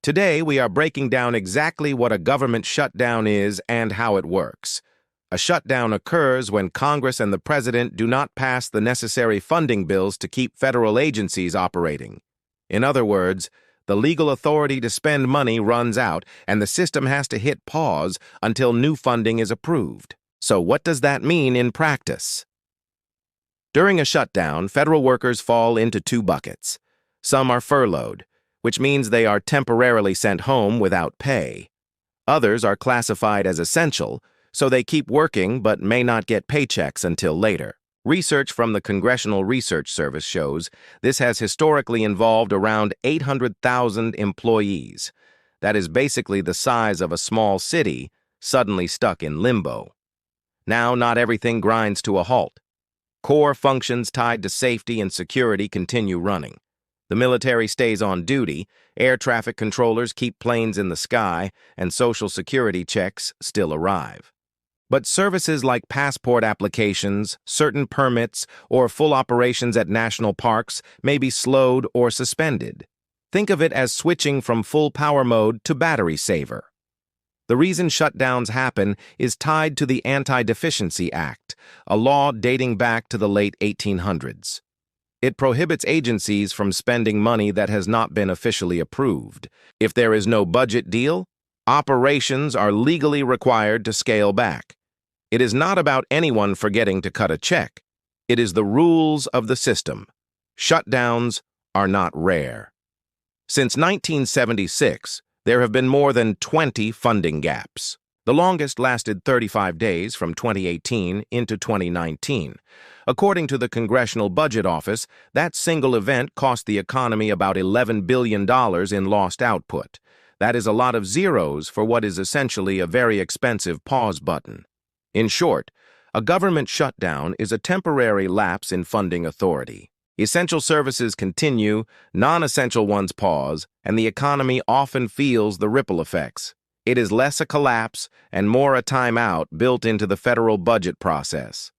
Today, we are breaking down exactly what a government shutdown is and how it works. A shutdown occurs when Congress and the President do not pass the necessary funding bills to keep federal agencies operating. In other words, the legal authority to spend money runs out, and the system has to hit pause until new funding is approved. So what does that mean in practice? During a shutdown, federal workers fall into two buckets. Some are furloughed, which means they are temporarily sent home without pay. Others are classified as essential, so they keep working but may not get paychecks until later. Research from the Congressional Research Service shows this has historically involved around 800,000 employees. That is basically the size of a small city suddenly stuck in limbo. Now, not everything grinds to a halt. Core functions tied to safety and security continue running. The military stays on duty, air traffic controllers keep planes in the sky, and Social Security checks still arrive. But services like passport applications, certain permits, or full operations at national parks may be slowed or suspended. Think of it as switching from full power mode to battery saver. The reason shutdowns happen is tied to the Anti-Deficiency Act, a law dating back to the late 1800s. It prohibits agencies from spending money that has not been officially approved. If there is no budget deal, operations are legally required to scale back. It is not about anyone forgetting to cut a check. It is the rules of the system. Shutdowns are not rare. Since 1976, there have been more than 20 funding gaps. The longest lasted 35 days from 2018 into 2019. According to the Congressional Budget Office, that single event cost the economy about $11 billion in lost output. That is a lot of zeros for what is essentially a very expensive pause button. In short, a government shutdown is a temporary lapse in funding authority. Essential services continue, non-essential ones pause, and the economy often feels the ripple effects. It is less a collapse and more a timeout built into the federal budget process.